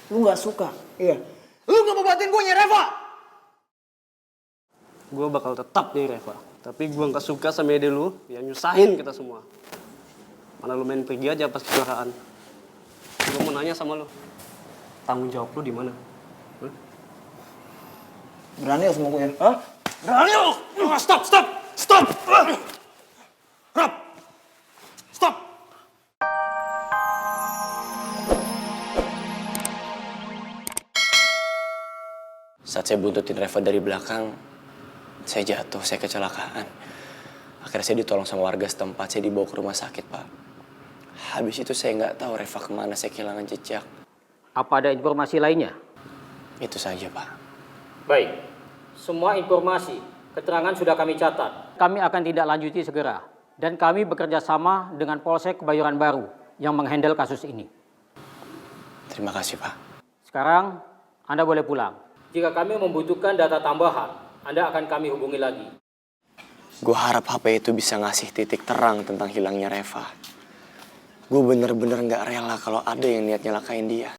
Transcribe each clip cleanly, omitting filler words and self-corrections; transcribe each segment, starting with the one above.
Lu gak suka? Iya. Lu gak mau bantuin gue nyari Reva? Gue bakal tetap nih Reva. Tapi gue gak suka sama ide lu yang nyusahin kita semua. Mana lu main pergi aja pas kejuaraan. Gue mau nanya sama lu. Tanggung jawab lu di mana? Berani ya sama gue ya? Hah? Berani lu! Stop! Rap! Stop! Saat saya buntutin Reva dari belakang, saya jatuh, saya kecelakaan. Akhirnya saya ditolong sama warga setempat, saya dibawa ke rumah sakit, Pak. Habis itu saya nggak tahu Reva kemana, saya kehilangan jejak. Apa ada informasi lainnya? Itu saja, Pak. Baik, semua informasi, keterangan sudah kami catat. Kami akan tindak lanjuti segera. Dan kami bekerja sama dengan Polsek Kebayoran Baru yang menghandle kasus ini. Terima kasih, Pak. Sekarang, Anda boleh pulang. Jika kami membutuhkan data tambahan, Anda akan kami hubungi lagi. Gue harap HP itu bisa ngasih titik terang tentang hilangnya Reva. Gue bener-bener nggak rela kalau ada yang niat nyelakain dia.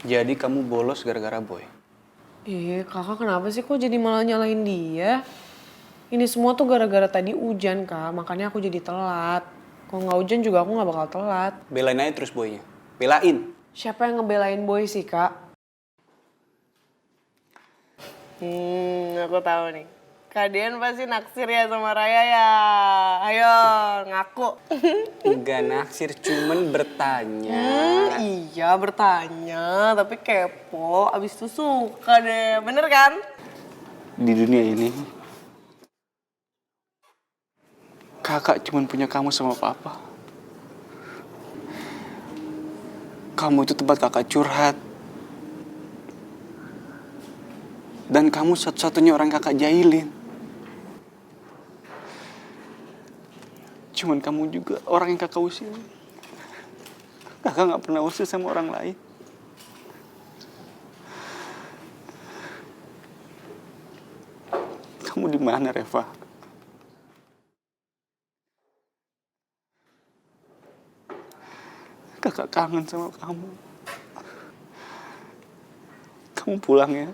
Jadi kamu bolos gara-gara boy? Kakak kenapa sih kok jadi malah nyalahin dia? Ini semua tuh gara-gara tadi hujan, Kak. Makanya aku jadi telat. Kalau nggak hujan juga aku nggak bakal telat. Belain aja terus boynya. Belain. Siapa yang ngebelain boy sih, Kak? Aku tahu nih. Kak Dian pasti naksir ya sama Raya ya. Ayo, ngaku. Enggak naksir, cuman bertanya. Iya, bertanya. Tapi kepo. Abis itu suka deh. Bener kan? Di dunia ini, kakak cuman punya kamu sama papa. Kamu itu tempat kakak curhat. Dan kamu satu-satunya orang kakak jahilin. Cuman kamu juga orang yang kakak usir. Kakak gak pernah usir sama orang lain. Kamu di mana, Reva? Kakak kangen sama kamu. Kamu pulang ya.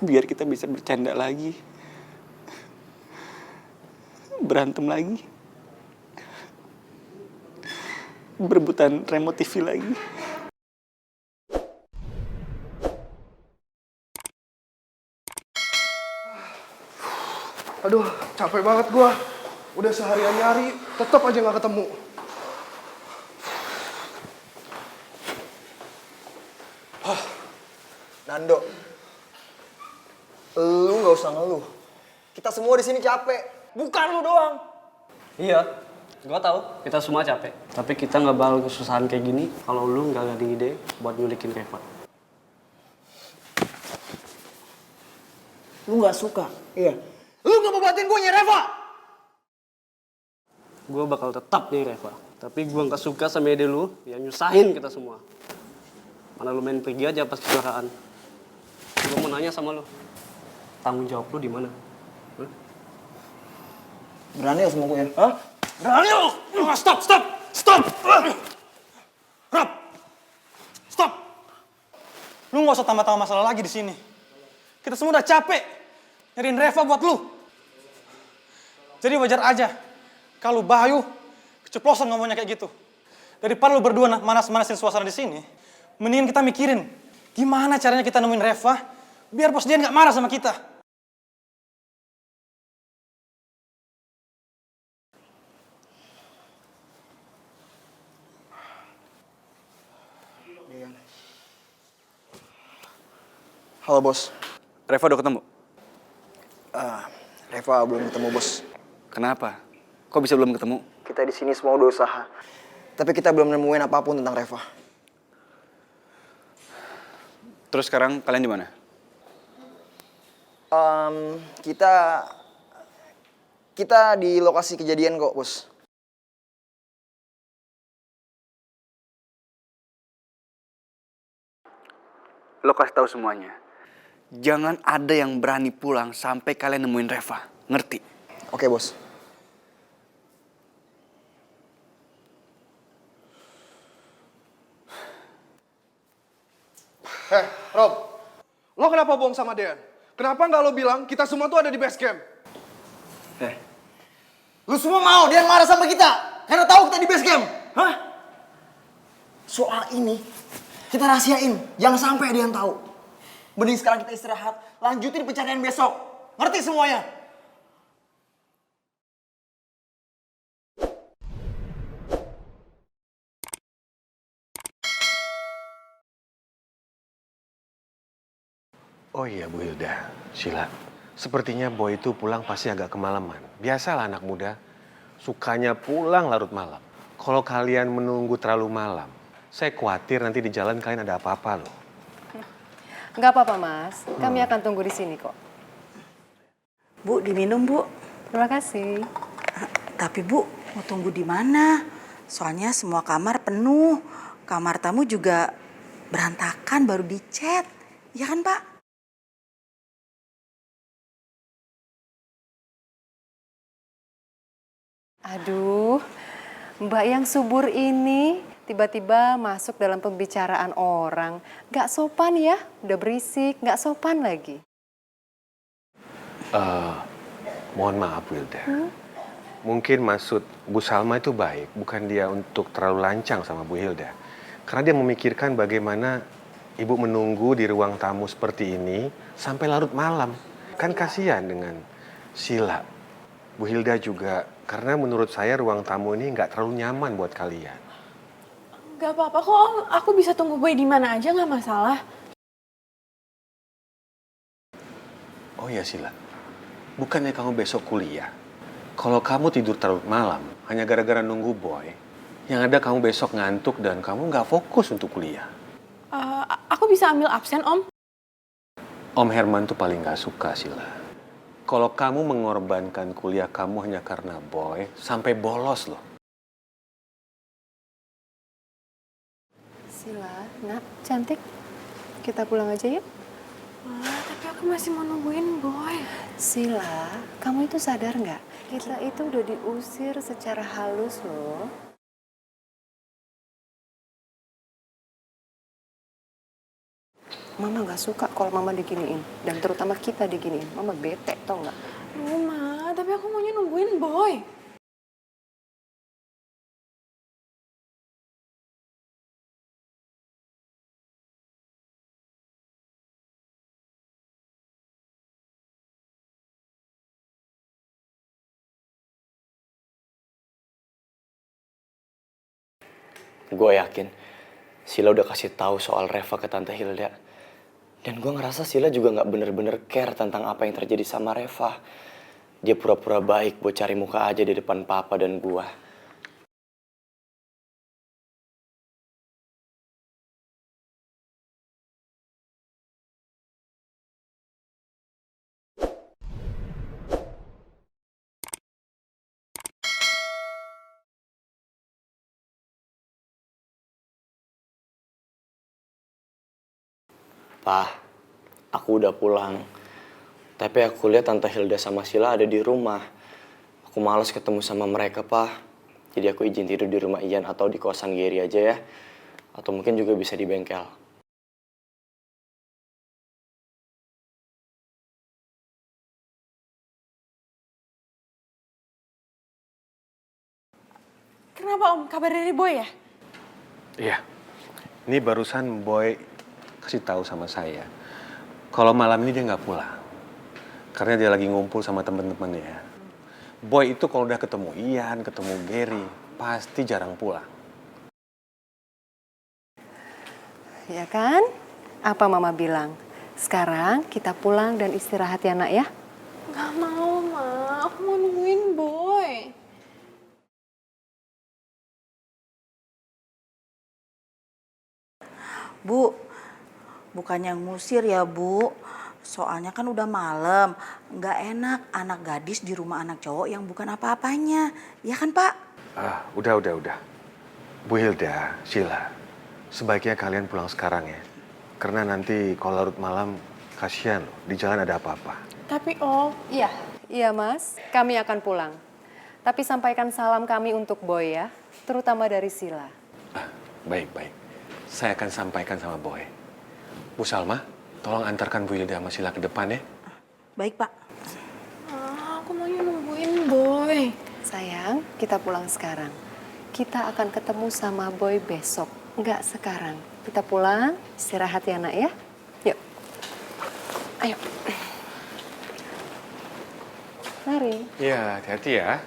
Biar kita bisa bercanda lagi. Berantem lagi. Berebutan remote TV lagi. Aduh, capek banget gua. Udah seharian nyari, tetap aja nggak ketemu. Nando, lu nggak usah ngeluh. Kita semua di sini capek. Bukan lu doang. Iya, gue tahu. Kita semua capek. Tapi kita nggak bakal kesusahan kayak gini kalau lu nggak ada ide buat nyulikin Reva. Lu nggak suka? Iya. Lu nggak mau bantuin gue nyari Reva? Gue bakal tetap nih Reva. Tapi gue nggak suka sama ide lu yang nyusahin kita semua. Mana lu main pergi aja pas kejuaraan. Gue mau nanya sama lu. Tanggung jawab lu di mana? Berani ya sama gue ya? Hah? Berani lu! Stop! Rap! Stop! Lu nggak usah tambah-tambah masalah lagi di sini. Kita semua udah capek nyariin Reva buat lu. Jadi wajar aja kalau Bayu keceplosan ngomongnya kayak gitu. Daripada lu berdua manas-manasin suasana di sini, mendingan kita mikirin gimana caranya kita nemuin Reva biar bos dia nggak marah sama kita. Halo bos. Reva udah ketemu? Reva belum ketemu bos. Kenapa? Kok bisa belum ketemu? Kita di sini semua udah usaha, tapi kita belum nemuin apapun tentang Reva. Terus sekarang kalian di mana? Kita Kita di lokasi kejadian kok, Bos. Lo kasih tahu semuanya. Jangan ada yang berani pulang sampai kalian nemuin Reva. Ngerti? Oke, Bos. Rob, lo kenapa bohong sama Dean? Kenapa nggak lo bilang kita semua tuh ada di base camp? Lu semua mau dia marah sama kita karena tahu kita di base camp. Hah? Soal ini kita rahasiain, jangan sampai ada yang tahu. Mending sekarang kita istirahat, lanjutin pencarian besok. Ngerti semuanya? Oh iya Bu Hilda, Sheila. Sepertinya Boy itu pulang pasti agak kemalaman. Biasalah anak muda, sukanya pulang larut malam. Kalau kalian menunggu terlalu malam, saya khawatir nanti di jalan kalian ada apa-apa loh. Nggak apa-apa Mas, kami akan tunggu di sini kok. Bu, diminum Bu. Terima kasih. Tapi Bu, mau tunggu di mana? Soalnya semua kamar penuh. Kamar tamu juga berantakan, baru dicat. Ya kan Pak? Aduh, Mbak yang subur ini tiba-tiba masuk dalam pembicaraan orang. Nggak sopan ya, udah berisik, nggak sopan lagi. Mohon maaf Hilda. Mungkin maksud Bu Salma itu baik, bukan dia untuk terlalu lancang sama Bu Hilda. Karena dia memikirkan bagaimana Ibu menunggu di ruang tamu seperti ini sampai larut malam. Kan kasihan dengan Sheila. Bu Hilda juga, karena menurut saya ruang tamu ini nggak terlalu nyaman buat kalian. Gak apa-apa kok Om, aku bisa tunggu Boy di mana aja nggak masalah. Oh ya Sheila, bukannya kamu besok kuliah? Kalau kamu tidur terlalu malam, hanya gara-gara nunggu Boy, yang ada kamu besok ngantuk dan kamu nggak fokus untuk kuliah. Aku bisa ambil absen Om. Om Herman tuh paling nggak suka Sheila. Kalau kamu mengorbankan kuliah kamu hanya karena Boy, sampai bolos loh. Sila, nak, cantik. Kita pulang aja yuk. Tapi aku masih mau nungguin Boy. Sila, kamu itu sadar nggak? Kita itu udah diusir secara halus loh. Mama nggak suka kalau Mama diginiin. Dan terutama kita diginiin. Mama bete, tau nggak? Ma, tapi aku maunya nungguin Boy. Gue yakin Sheila udah kasih tahu soal Reva ke Tante Hilda. Dan gue ngerasa Sheila juga nggak bener-bener care tentang apa yang terjadi sama Reva. Dia pura-pura baik buat cari muka aja di depan Papa dan gue. Pak, aku udah pulang. Tapi aku lihat Tante Hilda sama Sheila ada di rumah. Aku malas ketemu sama mereka, Pak. Jadi aku izin tidur di rumah Ian atau di kosan Gary aja ya. Atau mungkin juga bisa di bengkel. Kenapa Om? Kabar dari Boy ya? Iya, ini barusan Boy kasih tahu sama saya. Kalau malam ini dia nggak pulang. Karena dia lagi ngumpul sama temen-temennya. Boy itu kalau udah ketemu Ian, ketemu Gary, pasti jarang pulang. Ya kan? Apa Mama bilang? Sekarang kita pulang dan istirahat ya nak ya? Gak mau Ma, aku mau nungguin Boy. Bu, bukannya ngusir ya Bu. Soalnya kan udah malam, nggak enak anak gadis di rumah anak cowok yang bukan apa-apanya. Ya kan, Pak? Udah. Bu Hilda, Sheila, sebaiknya kalian pulang sekarang ya. Karena nanti kalau larut malam, kasihan loh, di jalan ada apa-apa. Tapi Om, Iya Mas, kami akan pulang. Tapi sampaikan salam kami untuk Boy ya, terutama dari Sila. Baik. Saya akan sampaikan sama Boy. Bu Salma, tolong antarkan Bu Hilda sama Sheila ke depan ya. Baik, Pak. aku maunya nungguin Boy. Sayang, kita pulang sekarang. Kita akan ketemu sama Boy besok, nggak sekarang. Kita pulang, istirahat ya nak ya. Yuk, ayo. Mari. Iya, hati-hati ya.